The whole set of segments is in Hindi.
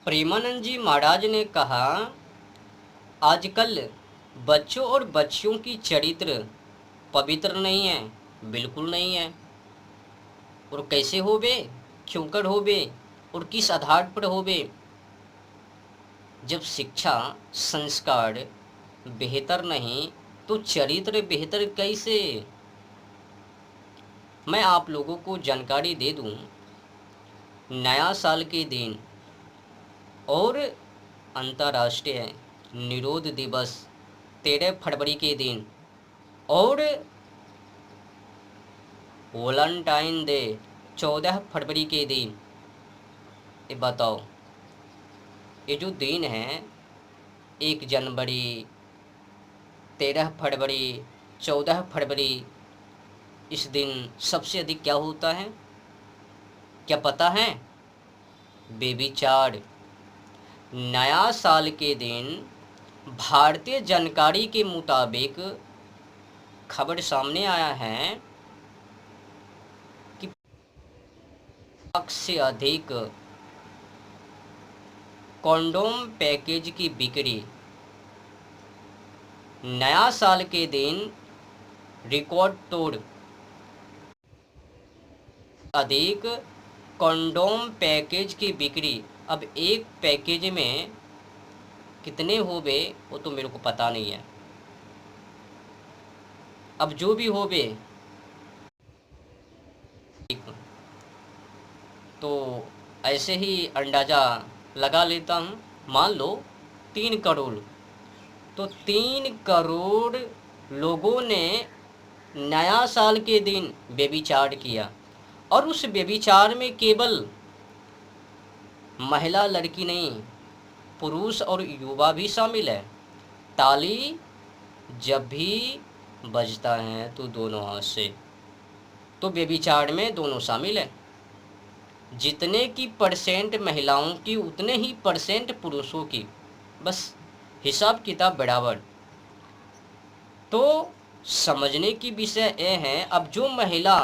प्रेमानंद जी महाराज ने कहा, आजकल बच्चों और बच्चियों की चरित्र पवित्र नहीं है, बिल्कुल नहीं है। और कैसे होवे, क्यों कर होवे और किस आधार पर होवे? जब शिक्षा संस्कार बेहतर नहीं तो चरित्र बेहतर कैसे? मैं आप लोगों को जानकारी दे दूं, नया साल के दिन और अंतर्राष्ट्रीय निरोध दिवस 13 फरवरी के दिन और वैलेंटाइन डे 14 फरवरी के दिन, ये बताओ, ये जो दिन है 1 जनवरी, 13 फरवरी, 14 फरवरी, इस दिन सबसे अधिक क्या होता है? क्या पता है? बेविचार। नया साल के दिन भारतीय जानकारी के मुताबिक खबर सामने आया है कि 1 से अधिक कॉन्डोम पैकेज की बिक्री नया साल के दिन रिकॉर्ड तोड़। अधिक कॉन्डोम पैकेज की बिक्री। अब एक पैकेज में कितने होवे वो तो मेरे को पता नहीं है। अब जो भी होवे तो ऐसे ही अंदाज़ा लगा लेता हूँ। मान लो 3 करोड़, तो 3 करोड़ लोगों ने नया साल के दिन व्यभिचार किया। और उस व्यभिचार में केवल महिला लड़की नहीं, पुरुष और युवा भी शामिल है। ताली जब भी बजता है तो दोनों हाथ से, तो व्यभिचार में दोनों शामिल है। जितने की परसेंट महिलाओं की उतने ही परसेंट पुरुषों की, बस हिसाब किताब बराबर। तो समझने की विषय ये है, अब जो महिला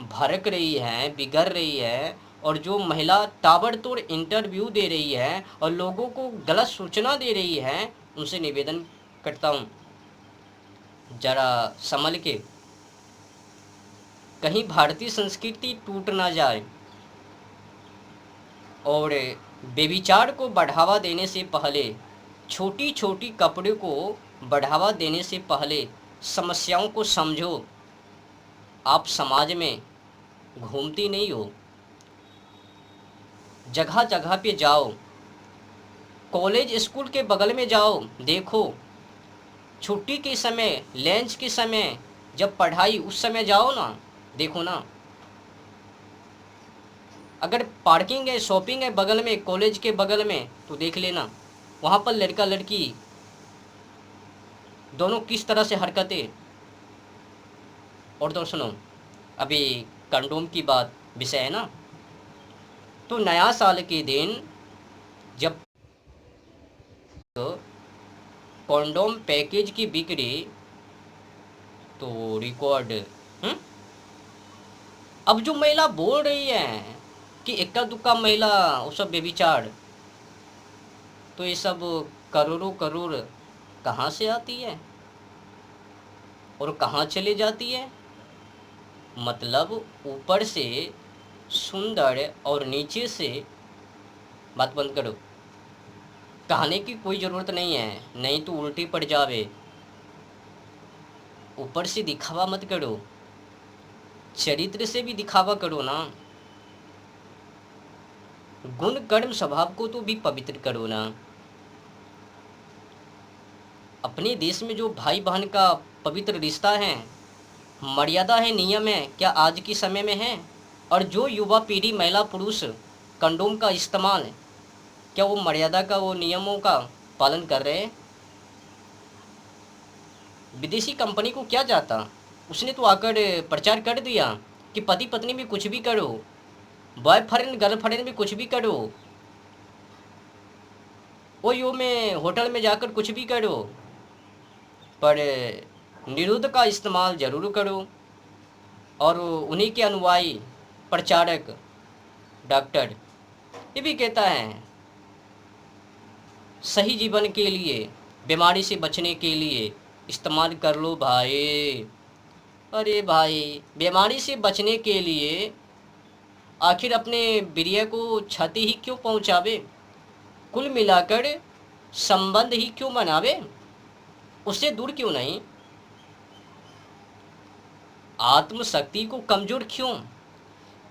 भड़क रही है, बिगड़ रही है, और जो महिला ताबड़तोड़ इंटरव्यू दे रही है और लोगों को गलत सूचना दे रही है, उनसे निवेदन करता हूँ, जरा संभल के, कहीं भारतीय संस्कृति टूट ना जाए। और व्यभिचार को बढ़ावा देने से पहले, छोटी छोटी कपड़े को बढ़ावा देने से पहले समस्याओं को समझो। आप समाज में घूमती नहीं हो, जगह जगह पे जाओ, कॉलेज स्कूल के बगल में जाओ, देखो छुट्टी के समय, लंच के समय, जब पढ़ाई उस समय जाओ ना, देखो ना। अगर पार्किंग है, शॉपिंग है बगल में, कॉलेज के बगल में, तो देख लेना वहाँ पर लड़का लड़की दोनों किस तरह से हरकतें। और तो सुनो, अभी कंडोम की बात विषय है ना, तो नया साल के दिन जब कंडोम पैकेज की बिक्री तो रिकॉर्ड। अब जो महिला बोल रही है कि इक्का दुक्का महिला वो सब बेविचार, तो ये सब करोड़ों करोड़ कहाँ से आती है और कहाँ चले जाती है? मतलब ऊपर से सुंदर और नीचे से, बात बंद करो, कहने की कोई ज़रूरत नहीं है, नहीं तो उल्टी पड़ जावे। ऊपर से दिखावा मत करो, चरित्र से भी दिखावा करो ना। गुण कर्म स्वभाव को तो भी पवित्र करो ना। अपने देश में जो भाई बहन का पवित्र रिश्ता है, मर्यादा है, नियम है, क्या आज के समय में है? और जो युवा पीढ़ी, महिला पुरुष कंडोम का इस्तेमाल, क्या वो मर्यादा का, वो नियमों का पालन कर रहे हैं? विदेशी कंपनी को क्या जाता, उसने तो आकर प्रचार कर दिया कि पति पत्नी में कुछ भी करो, बॉयफ्रेंड गर्लफ्रेंड में कुछ भी करो, वो यो में होटल में जाकर कुछ भी करो, पर निरुद्ध का इस्तेमाल ज़रूर करो। और उन्हीं के अनुयायी प्रचारक डॉक्टर ये भी कहता है सही जीवन के लिए, बीमारी से बचने के लिए इस्तेमाल कर लो भाई। अरे भाई, बीमारी से बचने के लिए आखिर अपने वीर्य को क्षति ही क्यों पहुंचावे? कुल मिलाकर संबंध ही क्यों बनावे? उससे दूर क्यों नहीं? आत्मशक्ति को कमजोर क्यों?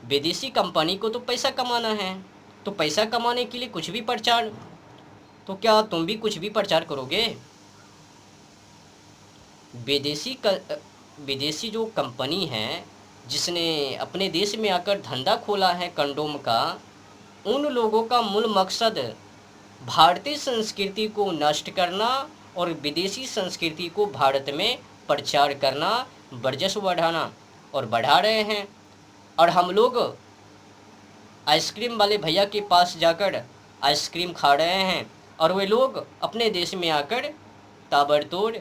विदेशी कंपनी को तो पैसा कमाना है, तो पैसा कमाने के लिए कुछ भी प्रचार। तो क्या तुम भी कुछ भी प्रचार करोगे? विदेशी जो कंपनी है जिसने अपने देश में आकर धंधा खोला है कंडोम का, उन लोगों का मूल मकसद भारतीय संस्कृति को नष्ट करना और विदेशी संस्कृति को भारत में प्रचार करना, वर्चस्व बढ़ाना, और बढ़ा रहे हैं। और हम लोग आइसक्रीम वाले भैया के पास जाकर आइसक्रीम खा रहे हैं और वे लोग अपने देश में आकर ताबड़तोड़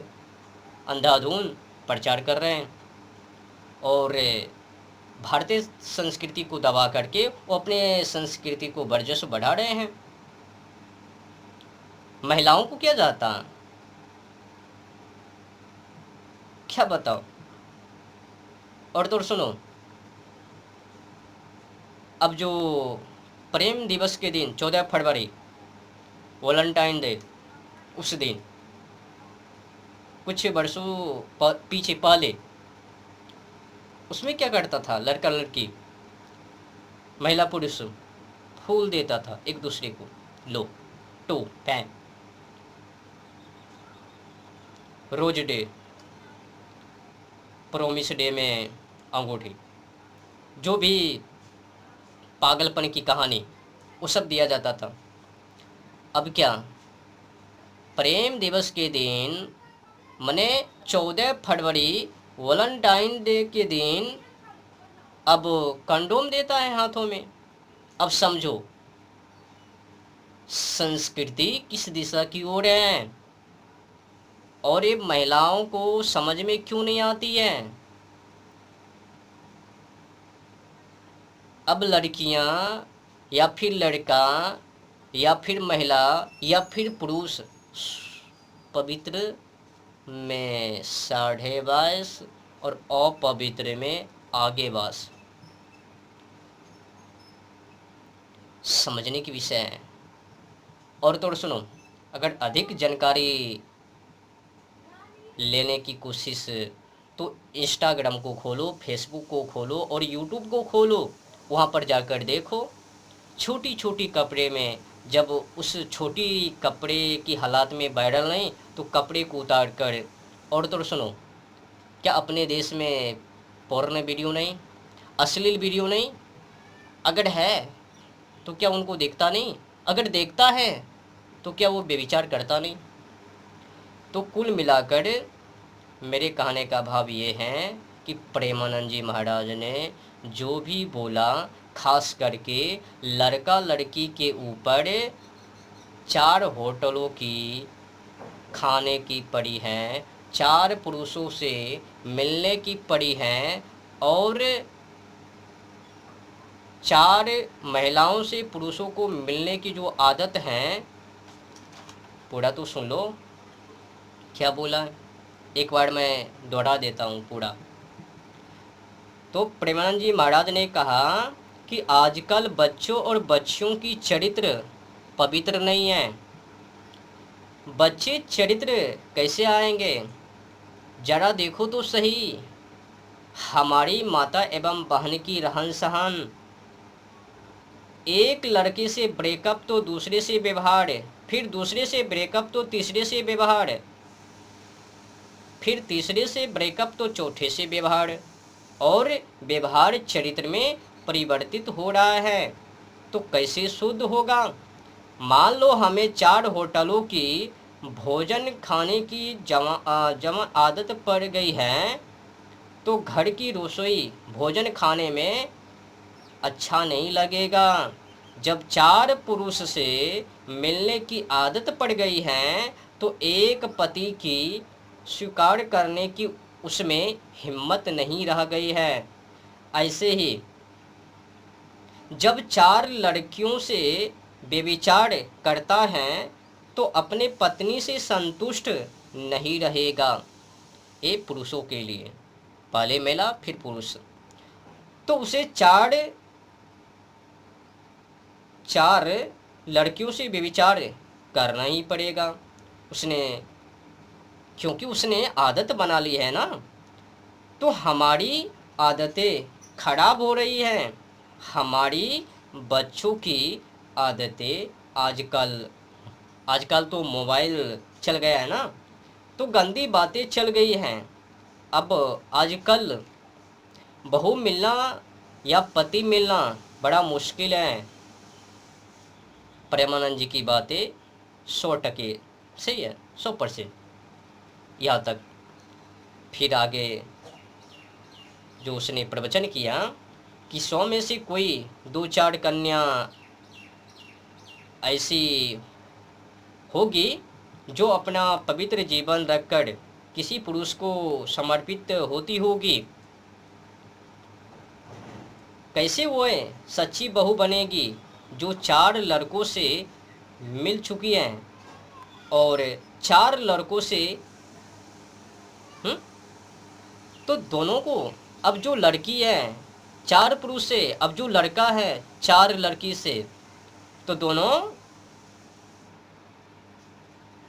अंधाधुंध प्रचार कर रहे हैं और भारतीय संस्कृति को दबा करके वो अपने संस्कृति को वर्चस्व बढ़ा रहे हैं। महिलाओं को क्या जाता, क्या बताओ? और तो सुनो, अब जो प्रेम दिवस के दिन 14 फरवरी वैलेंटाइन डे, उस दिन कुछ वर्षों पीछे पहले उसमें क्या करता था लड़का लड़की, महिला पुरुष फूल देता था एक दूसरे को, लो टू पैन, रोज डे, प्रोमिस डे में अंगूठी, जो भी पागलपन की कहानी वो सब दिया जाता था। अब क्या प्रेम दिवस के दिन मने 14 फरवरी वैलेंटाइन डे के दिन अब कंडोम देता है हाथों में। अब समझो संस्कृति किस दिशा की ओर है और ये महिलाओं को समझ में क्यों नहीं आती है। अब लड़कियां या फिर लड़का या फिर महिला या फिर पुरुष पवित्र में 22.5 और अपवित्र में आगे बास, समझने की विषय है। और तो सुनो, अगर अधिक जानकारी लेने की कोशिश तो इंस्टाग्राम को खोलो, फेसबुक को खोलो और यूट्यूब को खोलो, वहाँ पर जाकर देखो छोटी छोटी कपड़े में, जब उस छोटी कपड़े की हालात में वायरल नहीं तो कपड़े को उतार कर। और तो सुनो, क्या अपने देश में पोर्न वीडियो नहीं, अश्लील वीडियो नहीं? अगर है तो क्या उनको देखता नहीं? अगर देखता है तो क्या वो व्यभिचार करता नहीं? तो कुल मिलाकर मेरे कहने का भाव ये है कि प्रेमानंद जी महाराज ने जो भी बोला, खास करके लड़का लड़की के ऊपर 4 होटलों की खाने की पड़ी है, 4 पुरुषों से मिलने की पड़ी है और 4 महिलाओं से पुरुषों को मिलने की जो आदत है, पूरा तो सुन लो क्या बोला, एक बार मैं दोहरा देता हूँ पूरा। तो प्रेमानंद जी महाराज ने कहा कि आजकल बच्चों और बच्चियों की चरित्र पवित्र नहीं है। बच्चे चरित्र कैसे आएंगे? जरा देखो तो सही, हमारी माता एवं बहन की रहन सहन, एक लड़के से ब्रेकअप तो दूसरे से व्यवहार, फिर दूसरे से ब्रेकअप तो तीसरे से व्यवहार, फिर तीसरे से ब्रेकअप तो चौथे से व्यवहार, और व्यवहार चरित्र में परिवर्तित हो रहा है तो कैसे शुद्ध होगा? मान लो हमें 4 होटलों की भोजन खाने की जमा आदत पड़ गई है तो घर की रसोई भोजन खाने में अच्छा नहीं लगेगा। जब 4 पुरुष से मिलने की आदत पड़ गई है तो एक पति की स्वीकार करने की उसमें हिम्मत नहीं रह गई है। ऐसे ही जब 4 लड़कियों से व्यभिचार करता है तो अपने पत्नी से संतुष्ट नहीं रहेगा। ये पुरुषों के लिए, पहले महिला फिर पुरुष। तो उसे चार लड़कियों से व्यभिचार करना ही पड़ेगा उसने, क्योंकि उसने आदत बना ली है ना। तो हमारी आदतें खराब हो रही हैं, हमारी बच्चों की आदतें आजकल तो मोबाइल चल गया है ना, तो गंदी बातें चल गई हैं। अब आजकल बहू मिलना या पति मिलना बड़ा मुश्किल है। प्रेमानंद जी की बातें 100% सही है, 100%। यहाँ तक फिर आगे जो उसने प्रवचन किया कि 100 में से कोई 2-4 कन्या ऐसी होगी जो अपना पवित्र जीवन रखकर किसी पुरुष को समर्पित होती होगी। कैसे वो सच्ची बहू बनेगी? जो 4 लड़कों से मिल चुकी हैं और 4 लड़कों से तो दोनों को, अब जो लड़की है 4 पुरुष से, अब जो लड़का है 4 लड़की से, तो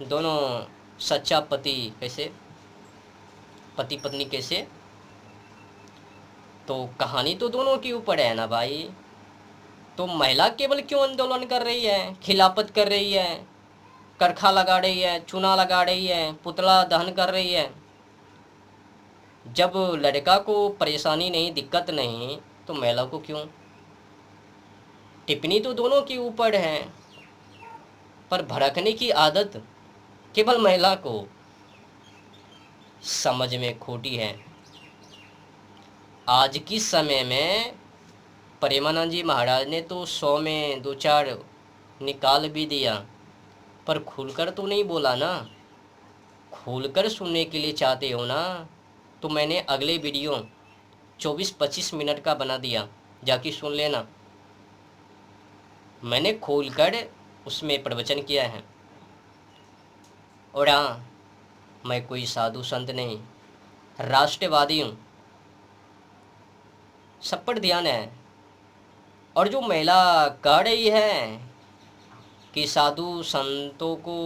दोनों सच्चा पति कैसे, पति पत्नी कैसे? तो कहानी तो दोनों के ऊपर है ना भाई। तो महिला केवल क्यों आंदोलन कर रही है, खिलाफत कर रही है, करखा लगा रही है, चूना लगा रही है, पुतला दहन कर रही है? जब लड़का को परेशानी नहीं, दिक्कत नहीं, तो महिला को क्यों? टिप्पणी तो दोनों के ऊपर है, पर भड़कने की आदत केवल महिला को समझ में खोटी है। आज की समय में प्रेमानंद जी महाराज ने तो 100 में 2-4 निकाल भी दिया, पर खुलकर तो नहीं बोला ना। खुलकर सुनने के लिए चाहते हो ना, तो मैंने अगले वीडियो 24-25 मिनट का बना दिया, जाके सुन लेना। मैंने खोलकर उसमें प्रवचन किया है। और हाँ, मैं कोई साधु संत नहीं, राष्ट्रवादी हूँ, सब पर ध्यान है। और जो महिला कह रही है कि साधु संतों को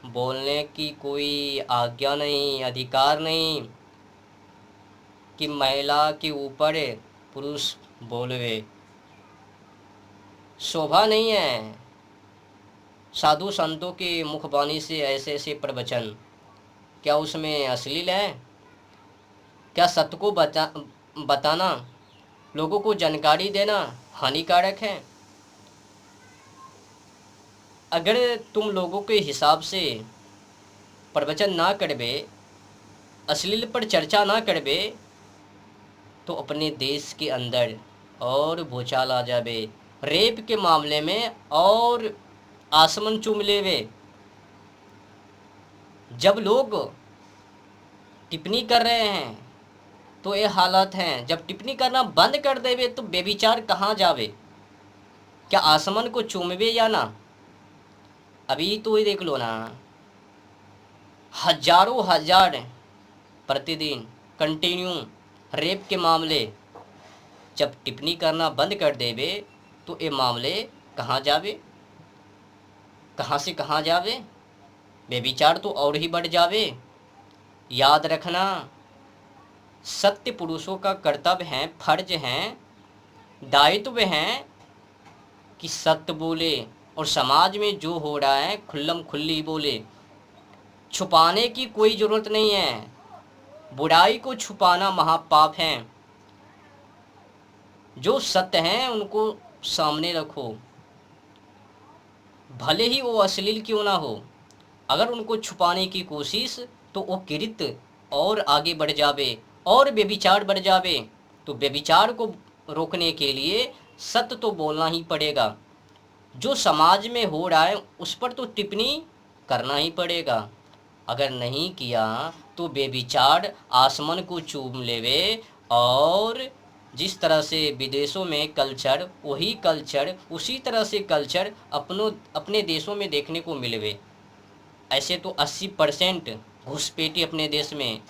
बोलने की कोई आज्ञा नहीं, अधिकार नहीं कि महिला के ऊपर पुरुष बोलवे, शोभा नहीं है साधु संतों के मुखबानी से ऐसे ऐसे प्रवचन। क्या उसमें अश्लील है? क्या सत्य को बताना, लोगों को जानकारी देना हानिकारक है? अगर तुम लोगों के हिसाब से प्रवचन ना करबे, अश्लील पर चर्चा ना करबे, तो अपने देश के अंदर और भूचाल आ जावे, रेप के मामले में और आसमान चूम लेवे। जब लोग टिप्पणी कर रहे हैं तो ये हालत है, जब टिप्पणी करना बंद कर देवे तो बेविचार कहाँ जावे? क्या आसमान को चूमवे या ना? अभी तो ये देख लो ना, हजारों हजार प्रतिदिन कंटिन्यू रेप के मामले, जब टिप्पणी करना बंद कर देवे तो ये मामले कहाँ जावे, कहाँ से कहाँ जावे? बेविचार तो और ही बढ़ जावे। याद रखना, सत्य पुरुषों का कर्तव्य है, फर्ज है, दायित्व है कि सत्य बोले और समाज में जो हो रहा है खुल्लम खुल्ली बोले। छुपाने की कोई ज़रूरत नहीं है, बुराई को छुपाना महापाप है। जो सत्य हैं उनको सामने रखो, भले ही वो अश्लील क्यों ना हो। अगर उनको छुपाने की कोशिश, तो वो कृत्य और आगे बढ़ जावे और व्यभिचार बढ़ जावे। तो व्यभिचार को रोकने के लिए सत्य तो बोलना ही पड़ेगा। जो समाज में हो रहा है उस पर तो टिप्पणी करना ही पड़ेगा। अगर नहीं किया तो व्यभिचार आसमान को चूम लेवे, और जिस तरह से विदेशों में कल्चर, वही कल्चर, उसी तरह से कल्चर अपने देशों में देखने को मिलवे। ऐसे तो 80% घुसपैठी अपने देश में